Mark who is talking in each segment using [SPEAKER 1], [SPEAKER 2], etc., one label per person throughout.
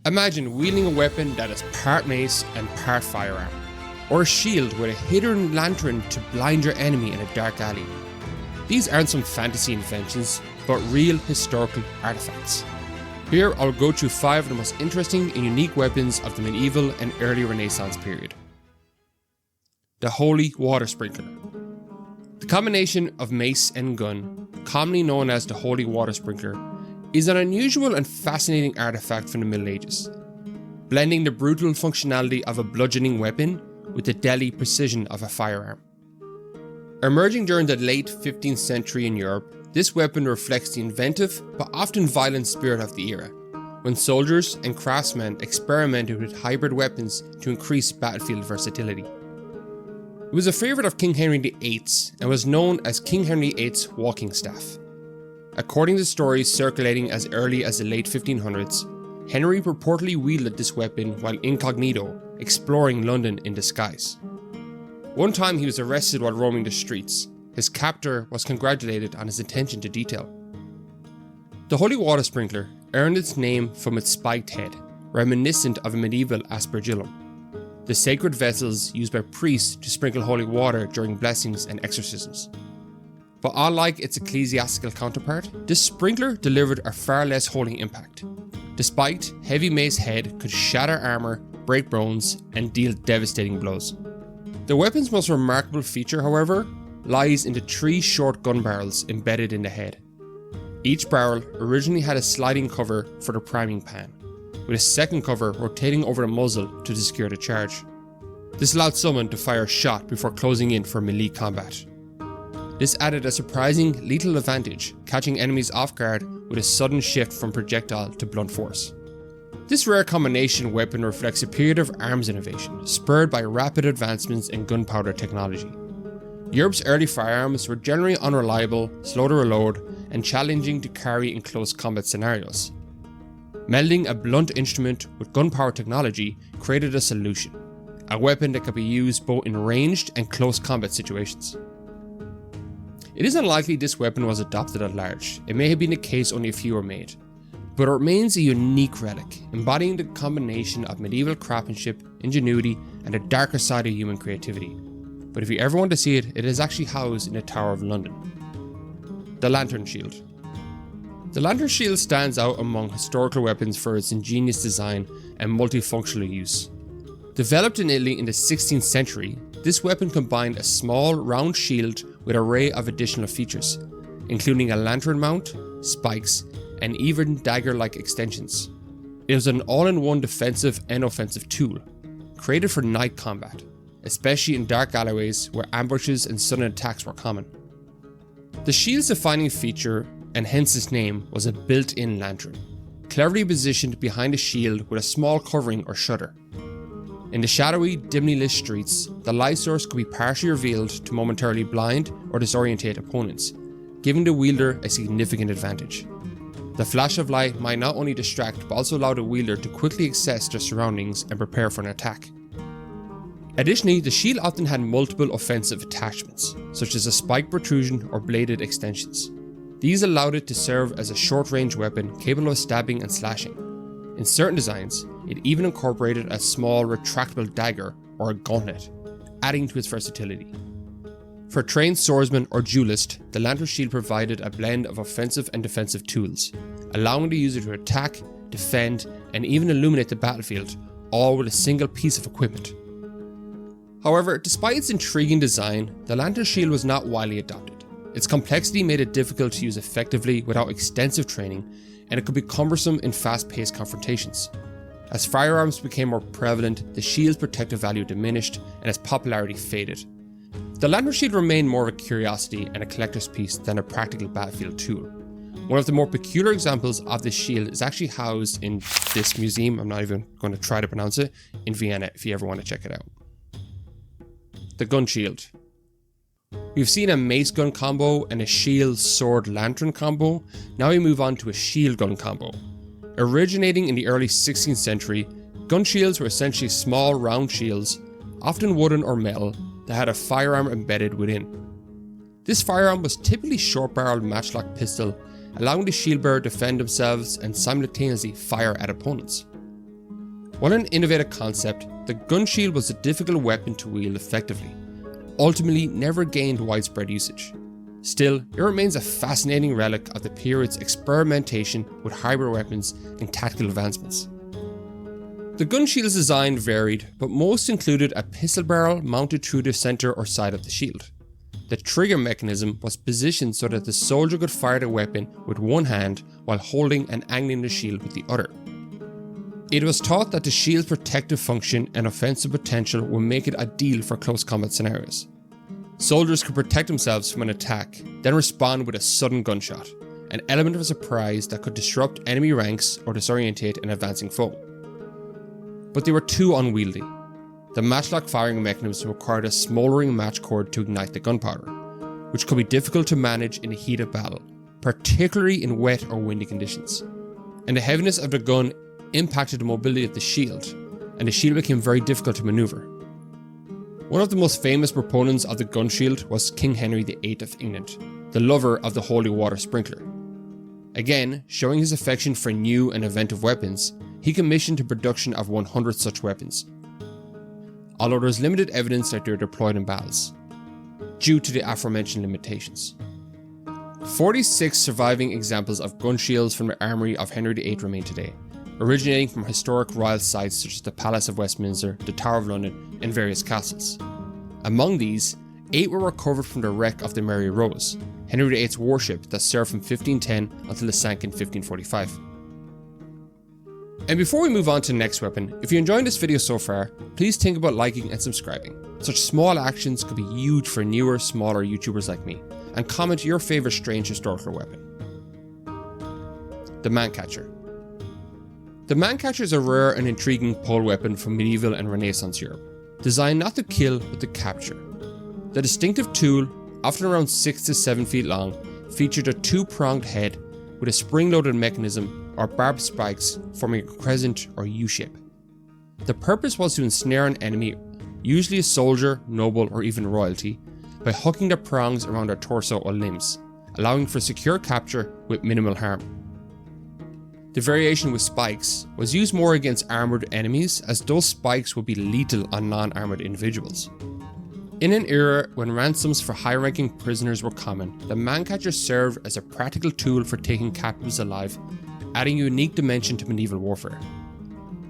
[SPEAKER 1] Imagine wielding a weapon that is part mace and part firearm, or a shield with a hidden lantern to blind your enemy in a dark alley. These aren't some fantasy inventions, but real historical artifacts. Here I'll go through 5 of the most interesting and unique weapons of the medieval and early Renaissance period. The Holy Water Sprinkler. The combination of mace and gun, commonly known as the Holy Water Sprinkler, is an unusual and fascinating artifact from the Middle Ages, blending the brutal functionality of a bludgeoning weapon with the deadly precision of a firearm. Emerging during the late 15th century in Europe, this weapon reflects the inventive but often violent spirit of the era, when soldiers and craftsmen experimented with hybrid weapons to increase battlefield versatility. It was a favourite of King Henry VIII's and was known as King Henry VIII's walking staff. According to stories circulating as early as the late 1500s, Henry purportedly wielded this weapon while incognito, exploring London in disguise. One time he was arrested while roaming the streets. His captor was congratulated on his attention to detail. The Holy Water Sprinkler earned its name from its spiked head, reminiscent of a medieval aspergillum, the sacred vessels used by priests to sprinkle holy water during blessings and exorcisms. But unlike its ecclesiastical counterpart, this sprinkler delivered a far less holy impact. The spiked, heavy mace head could shatter armour, break bones, and deal devastating blows. The weapon's most remarkable feature, however, lies in the 3 short gun barrels embedded in the head. Each barrel originally had a sliding cover for the priming pan, with a second cover rotating over the muzzle to secure the charge. This allowed someone to fire a shot before closing in for melee combat. This added a surprising lethal advantage, catching enemies off guard with a sudden shift from projectile to blunt force. This rare combination weapon reflects a period of arms innovation, spurred by rapid advancements in gunpowder technology. Europe's early firearms were generally unreliable, slow to reload, and challenging to carry in close combat scenarios. Melding a blunt instrument with gunpowder technology created a solution, a weapon that could be used both in ranged and close combat situations. It is unlikely this weapon was adopted at large. It may have been the case only a few were made, but it remains a unique relic, embodying the combination of medieval craftsmanship, ingenuity, and the darker side of human creativity. But if you ever want to see it, it is actually housed in the Tower of London. The Lantern Shield. The Lantern Shield stands out among historical weapons for its ingenious design and multifunctional use. Developed in Italy in the 16th century, this weapon combined a small, round shield with an array of additional features, including a lantern mount, spikes, and even dagger-like extensions. It was an all-in-one defensive and offensive tool, created for night combat, especially in dark alleyways where ambushes and sudden attacks were common. The shield's defining feature, and hence its name, was a built-in lantern, cleverly positioned behind the shield with a small covering or shutter. In the shadowy, dimly lit streets, the light source could be partially revealed to momentarily blind or disorientate opponents, giving the wielder a significant advantage. The flash of light might not only distract but also allow the wielder to quickly assess their surroundings and prepare for an attack. Additionally, the shield often had multiple offensive attachments, such as a spike protrusion or bladed extensions. These allowed it to serve as a short-range weapon capable of stabbing and slashing. In certain designs, it even incorporated a small retractable dagger or a gauntlet, adding to its versatility. For trained swordsmen or duelist, the lantern shield provided a blend of offensive and defensive tools, allowing the user to attack, defend, and even illuminate the battlefield, all with a single piece of equipment. However, despite its intriguing design, the lantern shield was not widely adopted. Its complexity made it difficult to use effectively without extensive training, and it could be cumbersome in fast-paced confrontations. As firearms became more prevalent, the shield's protective value diminished and its popularity faded. The lantern shield remained more of a curiosity and a collector's piece than a practical battlefield tool. One of the more peculiar examples of this shield is actually housed in this museum, I'm not even going to try to pronounce it, in Vienna if you ever want to check it out. The gun shield. We've seen a mace gun combo and a shield sword lantern combo, now we move on to a shield gun combo. Originating in the early 16th century, gun shields were essentially small round shields, often wooden or metal, that had a firearm embedded within. This firearm was typically short-barreled matchlock pistol, allowing the shield bearer to defend themselves and simultaneously fire at opponents. While an innovative concept, the gun shield was a difficult weapon to wield effectively, ultimately never gained widespread usage. Still, it remains a fascinating relic of the period's experimentation with hybrid weapons and tactical advancements. The gun shield's design varied, but most included a pistol barrel mounted through the center or side of the shield. The trigger mechanism was positioned so that the soldier could fire the weapon with one hand while holding and angling the shield with the other. It was thought that the shield's protective function and offensive potential would make it ideal for close combat scenarios. Soldiers could protect themselves from an attack, then respond with a sudden gunshot, an element of surprise that could disrupt enemy ranks or disorientate an advancing foe. But they were too unwieldy. The matchlock firing mechanism required a smouldering match cord to ignite the gunpowder, which could be difficult to manage in the heat of battle, particularly in wet or windy conditions. And the heaviness of the gun impacted the mobility of the shield, and the shield became very difficult to maneuver. One of the most famous proponents of the gun shield was King Henry VIII of England, the lover of the holy water sprinkler. Again, showing his affection for new and inventive weapons, he commissioned the production of 100 such weapons, although there is limited evidence that they were deployed in battles, due to the aforementioned limitations. 46 surviving examples of gun shields from the armoury of Henry VIII remain today, originating from historic royal sites such as the Palace of Westminster, the Tower of London, and various castles. Among these, 8 were recovered from the wreck of the Mary Rose, Henry VIII's warship that served from 1510 until it sank in 1545. And before we move on to the next weapon, if you're enjoying this video so far, please think about liking and subscribing. Such small actions could be huge for newer, smaller YouTubers like me, and comment your favourite strange historical weapon. The Mancatcher. The Mancatcher is a rare and intriguing pole weapon from medieval and Renaissance Europe, designed not to kill but to capture. The distinctive tool, often around 6 to 7 feet long, featured a 2-pronged head with a spring-loaded mechanism or barbed spikes forming a crescent or U-shape. The purpose was to ensnare an enemy, usually a soldier, noble, or even royalty, by hooking the prongs around their torso or limbs, allowing for secure capture with minimal harm. The variation with spikes was used more against armoured enemies, as those spikes would be lethal on non-armoured individuals. In an era when ransoms for high-ranking prisoners were common, the Mancatcher served as a practical tool for taking captives alive, adding a unique dimension to medieval warfare.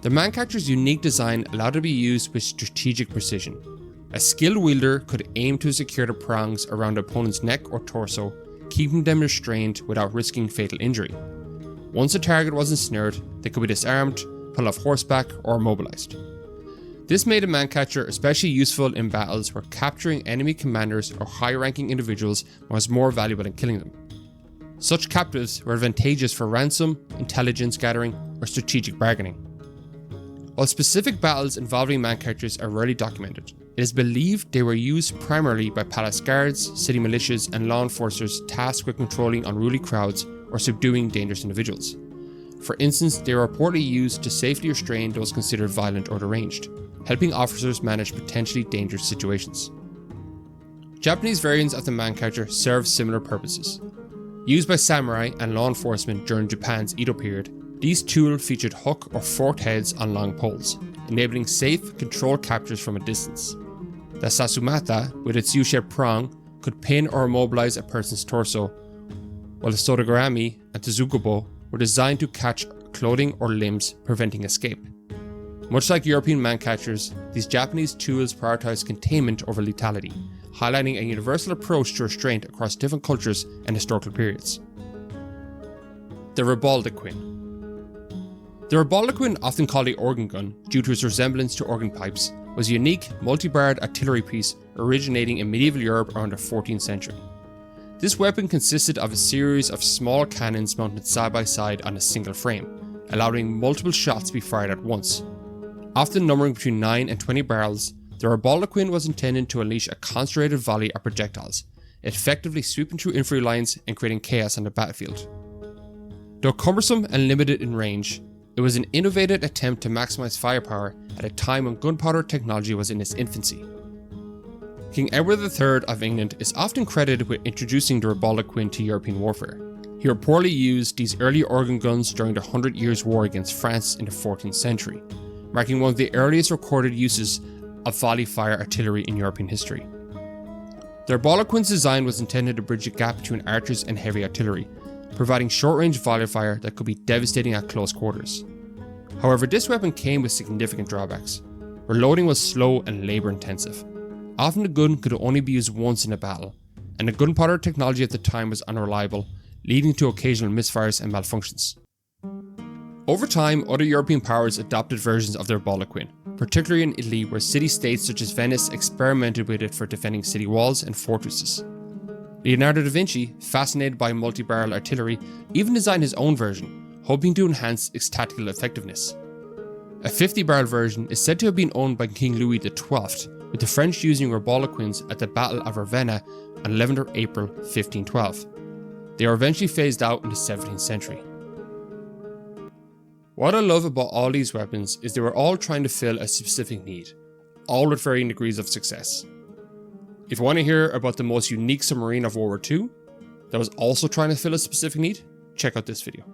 [SPEAKER 1] The Mancatcher's unique design allowed it to be used with strategic precision. A skilled wielder could aim to secure the prongs around the opponent's neck or torso, keeping them restrained without risking fatal injury. Once the target was ensnared, they could be disarmed, pulled off horseback, or immobilized. This made the Mancatcher especially useful in battles where capturing enemy commanders or high-ranking individuals was more valuable than killing them. Such captives were advantageous for ransom, intelligence gathering, or strategic bargaining. While specific battles involving Mancatchers are rarely documented, it is believed they were used primarily by palace guards, city militias, and law enforcers tasked with controlling unruly crowds or subduing dangerous individuals. For instance, they were reportedly used to safely restrain those considered violent or deranged, helping officers manage potentially dangerous situations. Japanese variants of the Mancatcher served similar purposes. Used by samurai and law enforcement during Japan's Edo period, these tools featured hook or forked heads on long poles, enabling safe, controlled captures from a distance. The Sasumata, with its U-shaped prong, could pin or immobilize a person's torso, while the Sotogarami and Tsukubo were designed to catch clothing or limbs, preventing escape. Much like European Mancatchers, these Japanese tools prioritized containment over lethality, highlighting a universal approach to restraint across different cultures and historical periods. The Rebala Quin. The Rebala Quin, often called the organ gun due to its resemblance to organ pipes, was a unique, multi-barreled artillery piece originating in medieval Europe around the 14th century. This weapon consisted of a series of small cannons mounted side by side on a single frame, allowing multiple shots to be fired at once. Often numbering between 9 and 20 barrels, the Rebala Quin was intended to unleash a concentrated volley of projectiles, effectively sweeping through infantry lines and creating chaos on the battlefield. Though cumbersome and limited in range, it was an innovative attempt to maximize firepower at a time when gunpowder technology was in its infancy. King Edward III of England is often credited with introducing the Rebala Quin to European warfare. He reportedly used these early organ guns during the 100 Years' War against France in the 14th century, marking one of the earliest recorded uses of volley fire artillery in European history. The Rebala Quin's design was intended to bridge the gap between archers and heavy artillery, providing short-range volley fire that could be devastating at close quarters. However, this weapon came with significant drawbacks. Reloading was slow and labour-intensive. Often the gun could only be used once in a battle, and the gunpowder technology at the time was unreliable, leading to occasional misfires and malfunctions. Over time, other European powers adopted versions of the Rebala Quin, particularly in Italy, where city-states such as Venice experimented with it for defending city walls and fortresses. Leonardo da Vinci, fascinated by multi-barrel artillery, even designed his own version, hoping to enhance its tactical effectiveness. A 50-barrel version is said to have been owned by King Louis XII, with the French using Rebala Quins at the Battle of Ravenna on 11th April 1512. They were eventually phased out in the 17th century. What I love about all these weapons is they were all trying to fill a specific need, all with varying degrees of success. If you want to hear about the most unique submarine of World War II that was also trying to fill a specific need, check out this video.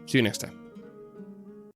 [SPEAKER 1] See you next time.